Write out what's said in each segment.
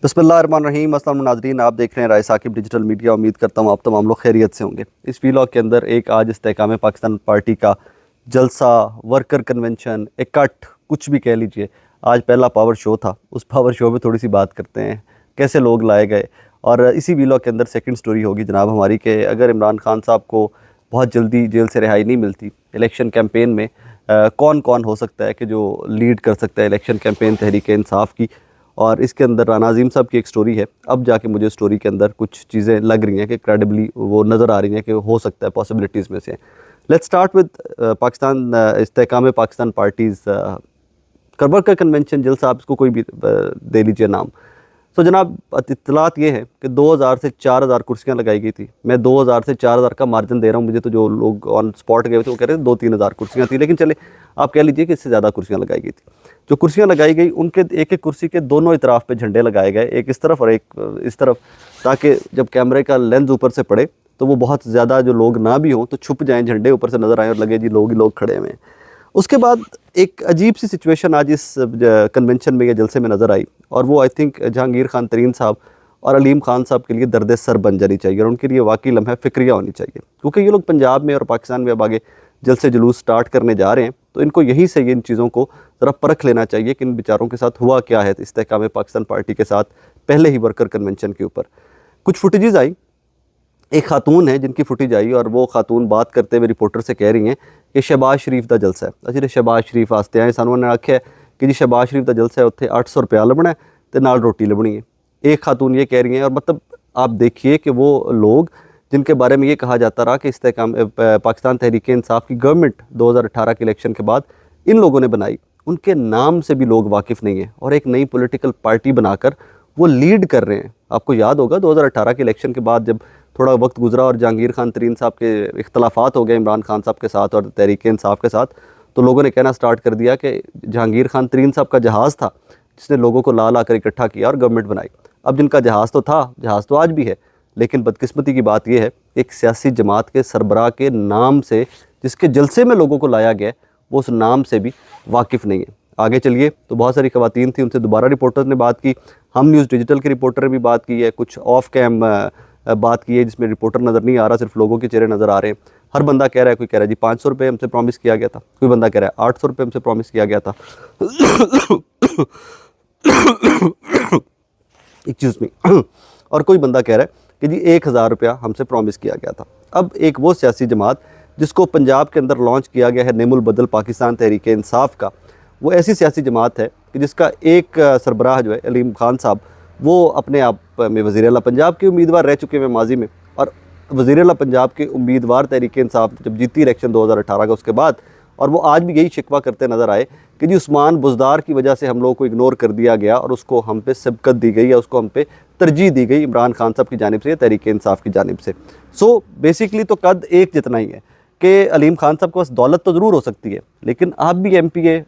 بسم اللہ الرحمن الرحیم۔ السلام ناظرین، آپ دیکھ رہے ہیں رائے ثاقب ڈیجیٹل میڈیا۔ امید کرتا ہوں آپ تمام لوگ خیریت سے ہوں گے۔ اس ویلاگ کے اندر ایک آج استحکام پاکستان پارٹی کا جلسہ، ورکر کنونشن، اکٹھ، کچھ بھی کہہ لیجئے، آج پہلا پاور شو تھا۔ اس پاور شو میں تھوڑی سی بات کرتے ہیں، کیسے لوگ لائے گئے، اور اسی ویلاگ کے اندر سیکنڈ سٹوری ہوگی جناب ہماری کہ اگر عمران خان صاحب کو بہت جلدی جیل سے رہائی نہیں ملتی، الیکشن کیمپین میں کون کون ہو سکتا ہے کہ جو لیڈ کر سکتا ہے الیکشن کیمپین تحریک انصاف کی۔ اور اس کے اندر رانا عظیم صاحب کی ایک سٹوری ہے۔ اب جا کے مجھے سٹوری کے اندر کچھ چیزیں لگ رہی ہیں کہ کریڈبلی وہ نظر آ رہی ہیں کہ ہو سکتا ہے، پاسبلٹیز میں سے۔ لیٹس سٹارٹ ود پاکستان استحکام پاکستان پارٹیز ورکر کنونشن جلسہ، آپ اس کو کوئی بھی دے لیجیے نام۔ تو جناب اطلاعات یہ ہے کہ 2000 سے 4000 کرسیاں لگائی گئی تھی۔ میں 2000 سے 4000 کا مارجن دے رہا ہوں، مجھے تو جو لوگ آن سپاٹ گئے تھے وہ کہہ رہے تھے 2-3 ہزار کرسیاں تھیں، لیکن چلے آپ کہہ لیجئے کہ اس سے زیادہ کرسیاں لگائی گئی تھی۔ جو کرسیاں لگائی گئی ان کے ایک ایک کرسی کے دونوں اطراف پہ جھنڈے لگائے گئے، ایک اس طرف اور ایک اس طرف، تاکہ جب کیمرے کا لینز اوپر سے پڑے تو وہ بہت زیادہ جو لوگ نہ بھی ہوں تو چھپ جائیں، جھنڈے اوپر سے نظر آئیں اور لگے جی لوگ ہی لوگ کھڑے ہوئے ہیں۔ اس کے بعد ایک عجیب سی سچویشن آج اس کنونشن میں یا جلسے میں نظر آئی، اور وہ آئی تھنک جہانگیر خان ترین صاحب اور علیم خان صاحب کے لیے درد سر بن جانی چاہیے، اور ان کے لیے واقعی لمحہ فکریہ ہونی چاہیے، کیونکہ یہ لوگ پنجاب میں اور پاکستان میں اب آگے جلسے جلوس سٹارٹ کرنے جا رہے ہیں، تو ان کو یہیں سے ان چیزوں کو ذرا پرکھ لینا چاہیے کہ ان بیچاروں کے ساتھ ہوا کیا ہے استحکام پاکستان پارٹی کے ساتھ پہلے ہی ورکر کنونشن کے اوپر۔ کچھ فوٹیجز آئی، ایک خاتون ہے جن کی فوٹیج آئی، اور وہ خاتون بات کرتے ہوئے رپورٹر سے کہہ رہی ہیں کہ شہباز شریف دا جلسہ ہے۔ اچھا شہباز شریف واسطے آئے سانوں نے آکھیا ہے کہ جی شہباز شریف دا جلسہ ہے، اتنے 800 روپیہ لبنا ہے تے نال روٹی لبنی ہے۔ ایک خاتون یہ کہہ رہی ہیں، اور مطلب آپ دیکھیے کہ وہ لوگ جن کے بارے میں یہ کہا جاتا رہا کہ استحکام پاکستان تحریک انصاف کی گورنمنٹ 2018 کے الیکشن کے بعد ان لوگوں نے بنائی، ان کے نام سے بھی لوگ واقف نہیں ہیں، اور ایک نئی پولیٹیکل پارٹی بنا کر وہ لیڈ کر رہے ہیں۔ آپ کو یاد ہوگا 2018 کے الیکشن کے بعد جب تھوڑا وقت گزرا اور جہانگیر خان ترین صاحب کے اختلافات ہو گئے عمران خان صاحب کے ساتھ اور تحریک انصاف کے ساتھ، تو لوگوں نے کہنا سٹارٹ کر دیا کہ جہانگیر خان ترین صاحب کا جہاز تھا جس نے لوگوں کو لا کر اکٹھا کیا اور گورنمنٹ بنائی۔ اب جن کا جہاز تو تھا، جہاز تو آج بھی ہے، لیکن بدقسمتی کی بات یہ ہے ایک سیاسی جماعت کے سربراہ کے نام سے جس کے جلسے میں لوگوں کو لایا گیا وہ اس نام سے بھی واقف نہیں ہے۔ آگے چلیے تو بہت ساری خواتین تھیں، ان سے دوبارہ رپورٹر نے بات کی، ہم نیوز ڈیجیٹل کے رپورٹر نے بھی بات کی ہے، کچھ آف کیم بات کی ہے جس میں رپورٹر نظر نہیں آ رہا، صرف لوگوں کے چہرے نظر آ رہے ہیں۔ ہر بندہ کہہ رہا ہے، کوئی کہہ رہا ہے جی 500 روپے ہم سے پرومس کیا گیا تھا، کوئی بندہ کہہ رہا ہے 800 روپے ہم سے پرومس کیا گیا تھا، ایکسکیوز می، اور کوئی بندہ کہہ رہا ہے کہ جی 1000 روپیہ ہم سے پرومس کیا گیا تھا۔ اب ایک وہ سیاسی جماعت جس کو پنجاب کے اندر لانچ کیا گیا ہے نعم البدل پاکستان تحریک انصاف کا، وہ ایسی سیاسی جماعت ہے کہ جس کا ایک سربراہ جو ہے علیم خان صاحب، وہ اپنے آپ میں وزیر اعلیٰ پنجاب کے امیدوار رہ چکے ہیں ماضی میں، اور وزیر اعلیٰ پنجاب کے امیدوار تحریک انصاف جب جیتی الیکشن 2018 کا اس کے بعد، اور وہ آج بھی یہی شکوہ کرتے نظر آئے کہ جی عثمان بزدار کی وجہ سے ہم لوگوں کو اگنور کر دیا گیا اور اس کو ہم پہ سبقت دی گئی یا اس کو ہم پہ ترجیح دی گئی عمران خان صاحب کی جانب سے یا تحریک انصاف کی جانب سے۔ سو بیسیکلی تو قد ایک جتنا ہی ہے کہ علیم خان صاحب کے پاس دولت تو ضرور ہو سکتی ہے، لیکن آپ بھی ایم پی اے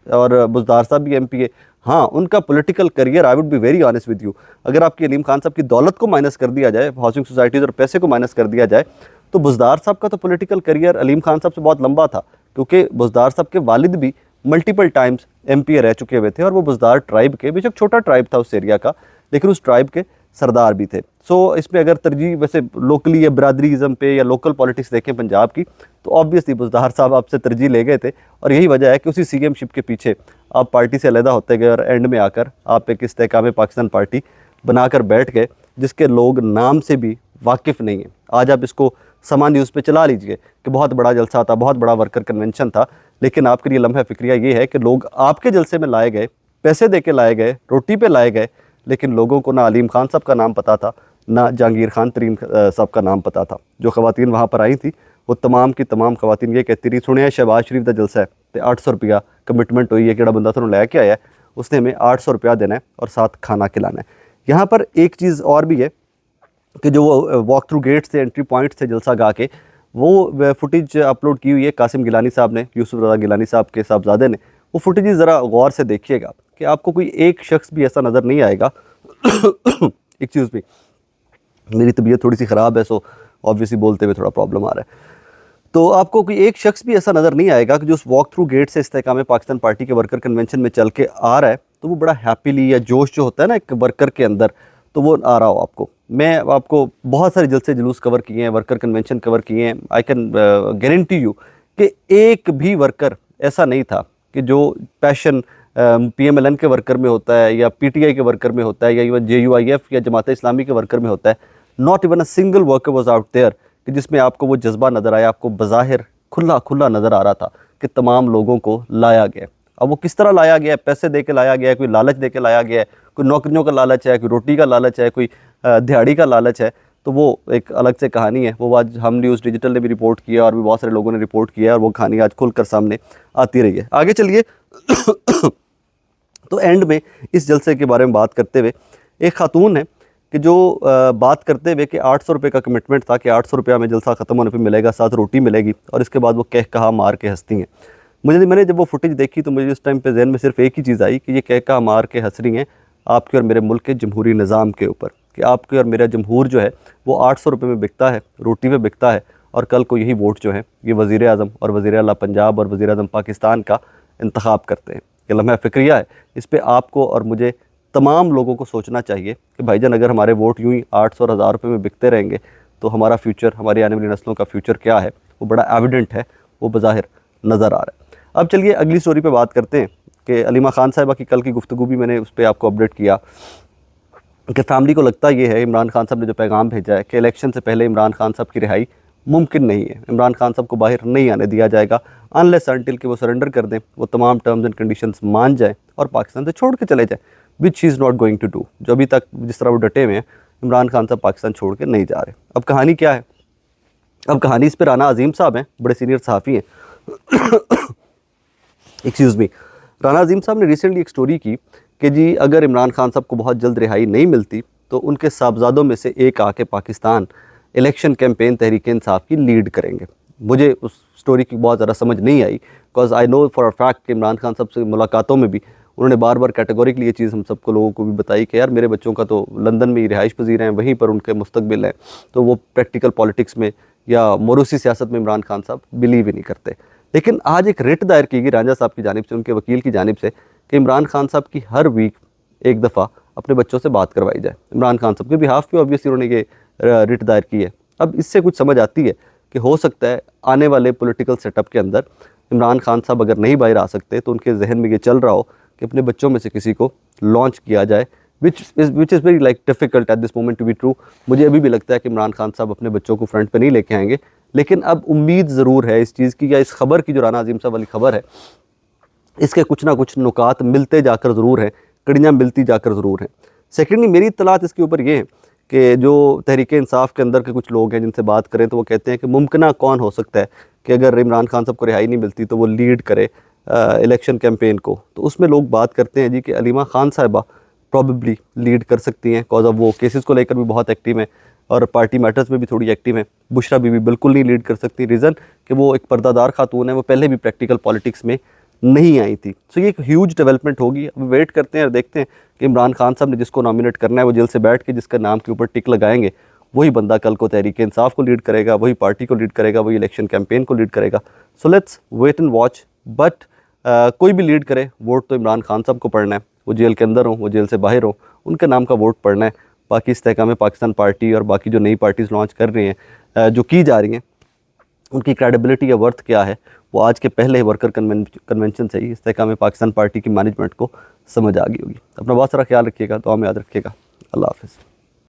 اور بزدار صاحب بھی ایم پی اے، ہاں ان کا political career I would be very honest with you, اگر آپ کی علیم خان صاحب کی دولت کو مائنس کر دیا جائے، ہاؤسنگ سوسائٹیز اور پیسے کو مائنس کر دیا جائے، تو بزدار صاحب کا تو پولیٹیکل کریئر علیم خان صاحب سے بہت لمبا تھا، کیونکہ بزدار صاحب کے والد بھی ملٹیپل ٹائمز ایم پی اے رہ چکے ہوئے تھے، اور وہ بزدار ٹرائب کے، بے شک چھوٹا ٹرائب تھا اس ایریا کا، لیکن اس ٹرائب کے سردار بھی تھے۔ سو اس میں اگر ترجیح ویسے لوکلی یا برادری ازم پہ یا لوکل پالیٹکس دیکھیں پنجاب کی، تو آبویسلی بزدار صاحب آپ سے ترجیح لے گئے تھے، اور یہی وجہ ہے کہ اسی سی ایم شپ کے پیچھے آپ پارٹی سے علیحدہ ہوتے گئے، اور اینڈ میں آ کر آپ ایک استحکام پاکستان پارٹی بنا کر بیٹھ گئے جس کے لوگ نام سے بھی واقف نہیں ہیں۔ آج آپ اس کو سما نیوز پہ چلا لیجئے کہ بہت بڑا جلسہ تھا، بہت بڑا ورکر کنونشن تھا، لیکن آپ کے لیے لمحہ فکریہ یہ ہے کہ لوگ آپ کے جلسے میں لائے گئے، پیسے دے کے لائے گئے، روٹی پہ لائے گئے، لیکن لوگوں کو نہ علیم خان صاحب کا نام پتہ تھا، نہ جہانگیر خان ترین صاحب کا نام پتہ تھا۔ جو خواتین وہاں پر آئی تھیں وہ تمام کی تمام خواتین یہ کہتی رہی، سنیا شہباز شریف دا جلسہ ہے تے 800 روپیہ کمٹمنٹ ہوئی ہے، کیڑا بندہ تھانوں لے کے آیا ہے اس نے ہمیں 800 روپیہ دینا ہے اور ساتھ کھانا کھلانا ہے۔ یہاں پر ایک چیز اور بھی ہے کہ جو وہ واک تھرو گیٹ سے، انٹری پوائنٹ سے جلسہ گاہ کے، وہ فوٹیج اپلوڈ کی ہوئی ہے قاسم گیلانی صاحب نے، یوسف رضا گیلانی صاحب کے صاحبزادے نے۔ وہ فوٹیج ذرا غور سے دیکھیے گا کہ آپ کو کوئی ایک شخص بھی ایسا نظر نہیں آئے گا ایکسکیوز می، میری طبیعت تھوڑی سی خراب ہے، سو آبویسلی بولتے ہوئے تھوڑا پرابلم آ رہا ہے، تو آپ کو کوئی ایک شخص بھی ایسا نظر نہیں آئے گا کہ جو اس واک تھرو گیٹ سے استحکام پاکستان پارٹی کے ورکر کنونشن میں چل کے آ رہا ہے تو وہ بڑا ہیپیلی یا جوش جو ہوتا ہے نا ایک ورکر کے اندر, تو وہ آ رہا ہو آپ کو. میں آپ کو بہت سارے جلسے جلوس کور کیے ہیں, ورکر کنونشن کور کیے ہیں. آئی کین گارنٹی یو کہ ایک بھی ورکر ایسا نہیں تھا کہ جو پیشن پی ایم ایل این کے ورکر میں ہوتا ہے یا پی ٹی آئی کے ورکر میں ہوتا ہے یا even J U I F یا جماعت اسلامی کے ورکر میں ہوتا ہے. Not even a single worker was out there کہ جس میں آپ کو وہ جذبہ نظر آیا, آپ کو بظاہر کھلا نظر آ رہا تھا کہ تمام لوگوں کو لایا گیا. اب وہ کس طرح لایا گیا ہے؟ پیسے دے کے لایا گیا ہے, کوئی لالچ دے کے لایا گیا ہے, کوئی نوکریوں کا لالچ ہے, کوئی روٹی کا لالچ ہے, کوئی دہاڑی کا لالچ ہے, تو وہ ایک الگ سے کہانی ہے. وہ آج ہم نیوز ڈیجیٹل نے بھی رپورٹ کیا اور بھی بہت سارے لوگوں نے رپورٹ کیا, اور وہ کہانی آج کھل کر سامنے آتی رہی ہے. آگے چلیے. تو اینڈ میں اس جلسے کے بارے میں بات کرتے ہوئے ایک خاتون ہے کہ جو بات کرتے ہوئے کہ 800 روپے کا کمٹمنٹ تھا کہ 800 روپیہ میں جلسہ ختم ہونے پہ ملے گا, ساتھ روٹی ملے گی, اور اس کے بعد وہ کہا مار کے ہنستی ہیں. میں نے جب وہ فوٹیج دیکھی تو مجھے اس ٹائم پہ ذہن میں صرف ایک ہی چیز آئی کہ یہ کہا مار کے ہنس رہی ہیں آپ کے اور میرے ملک کے جمہوری نظام کے اوپر, کہ آپ کے اور میرا جمہور جو ہے وہ 800 روپے میں بکتا ہے, روٹی پہ بکتا ہے, اور کل کو یہی ووٹ جو ہیں یہ وزیر اعظم اور وزیر اعلیٰ پنجاب اور وزیر اعظم پاکستان کا انتخاب کرتے ہیں. کہ لمحہ فکریہ ہے, اس پہ آپ کو اور مجھے تمام لوگوں کو سوچنا چاہیے کہ بھائی جان اگر ہمارے ووٹ یوں ہی 800 اور 1000 روپے میں بکتے رہیں گے تو ہمارا فیوچر, ہماری آنے والی نسلوں کا فیوچر کیا ہے, وہ بڑا ایویڈنٹ ہے, وہ بظاہر نظر آ رہا ہے. اب چلیے اگلی سٹوری پہ بات کرتے ہیں کہ علیمہ خان صاحبہ کی کل کی گفتگو بھی میں نے اس پہ آپ کو اپڈیٹ کیا کہ فیملی کو لگتا یہ ہے, عمران خان صاحب نے جو پیغام بھیجا ہے کہ الیکشن سے پہلے عمران خان صاحب کی رہائی ممکن نہیں ہے, عمران خان صاحب کو باہر نہیں آنے دیا جائے گا انلیس انٹل کہ وہ سرنڈر کر دیں, وہ تمام ٹرمز اینڈ کنڈیشنز مان جائیں اور پاکستان سے چھوڑ کے چلے جائیں, which he is not going to do. جو ابھی تک جس طرح وہ ڈٹے ہوئے ہیں, عمران خان صاحب پاکستان چھوڑ کے نہیں جا رہے. اب کہانی کیا ہے؟ اب کہانی اس پہ رانا عظیم صاحب ہیں, بڑے سینئر صحافی ہیں, ایکسکیوز می. رانا عظیم صاحب نے ریسنٹلی ایک سٹوری کی کہ جی اگر عمران خان صاحب کو بہت جلد رہائی نہیں ملتی تو ان کے صاحبزادوں میں سے ایک آ کے پاکستان الیکشن کیمپین تحریک انصاف کی لیڈ کریں گے. مجھے اس سٹوری کی بہت زیادہ سمجھ نہیں آئی, because I know for a fact کہ عمران خان صاحب سے ملاقاتوں میں بھی انہوں نے بار بار کیٹیگوریکلی یہ چیز ہم سب کو لوگوں کو بھی بتائی کہ یار میرے بچوں کا تو لندن میں ہی رہائش پذیر ہیں, وہیں پر ان کے مستقبل ہیں, تو وہ پریکٹیکل پالیٹکس میں یا موروثی سیاست میں عمران خان صاحب بلیو ہی نہیں کرتے. لیکن آج ایک ریٹ دائر کی گئی رانجھا صاحب کی جانب سے, ان کے وکیل کی جانب سے, کہ عمران خان صاحب کی ہر ویک ایک دفعہ اپنے بچوں سے بات کروائی جائے. عمران خان صاحب کے بہاف پہ آبویسلی انہوں نے یہ ریٹ دائر کی ہے. اب اس سے کچھ سمجھ آتی ہے کہ ہو سکتا ہے آنے والے پولیٹیکل سیٹ اپ کے اندر عمران خان صاحب اگر نہیں باہر آ سکتے تو ان کے ذہن میں یہ چل رہا ہو کہ اپنے بچوں میں سے کسی کو لانچ کیا جائے, which is very like difficult at this moment to be true. مجھے ابھی بھی لگتا ہے کہ عمران خان صاحب اپنے بچوں کو فرنٹ پہ نہیں لے کے آئیں گے, لیکن اب امید ضرور ہے اس چیز کی, یا اس خبر کی جو رانا عظیم صاحب والی خبر ہے اس کے کچھ نہ کچھ نکات ملتے جا کر ضرور ہیں, کڑیاں ملتی جا کر ضرور ہیں. سیکنڈلی میری اطلاعات اس کے اوپر یہ ہیں کہ جو تحریک انصاف کے اندر کے کچھ لوگ ہیں جن سے بات کریں تو وہ کہتے ہیں کہ ممکنہ کون ہو سکتا ہے کہ اگر عمران خان صاحب کو رہائی نہیں ملتی تو وہ لیڈ کرے الیکشن کیمپین کو. تو اس میں لوگ بات کرتے ہیں جی کہ علیمہ خان صاحبہ پروبیبلی لیڈ کر سکتی ہیں, کاز آف وہ کیسز کو لے کر بھی بہت ایکٹیو ہیں اور پارٹی میٹرز میں بھی تھوڑی ایکٹیو ہیں. بشرا بی بی بالکل نہیں لیڈ کر سکتی, ریزن کہ وہ ایک پردہ دار خاتون ہے, وہ پہلے بھی پریکٹیکل پالیٹکس میں نہیں آئی تھی. سو یہ ایک ہیوج ڈیولپمنٹ ہوگی. اب ویٹ کرتے ہیں اور دیکھتے ہیں کہ عمران خان صاحب نے جس کو نامینیٹ کرنا ہے وہ جیل سے بیٹھ کے جس کا نام کے اوپر ٹک لگائیں گے وہی بندہ کل کو تحریک انصاف کو لیڈ کرے گا, وہی پارٹی کو لیڈ کرے گا, وہی الیکشن کیمپین کو لیڈ کرے گا. So let's wait and watch. But کوئی بھی لیڈ کرے, ووٹ تو عمران خان صاحب کو پڑھنا ہے, وہ جیل کے اندر ہوں, وہ جیل سے باہر ہوں, ان کے نام کا ووٹ پڑھنا ہے. باقی استحکام پاکستان پارٹی اور باقی جو نئی پارٹیز لانچ کر رہی ہیں, جو کی جا رہی ہیں, ان کی کریڈیبلٹی یا ورتھ کیا ہے وہ آج کے پہلے ورکر کنونشن سے ہی استحکام پاکستان پارٹی کی مینجمنٹ کو سمجھ آ گئی ہوگی. اپنا بہت سارا خیال رکھیے گا, دعا میں یاد رکھیے گا. اللہ حافظ.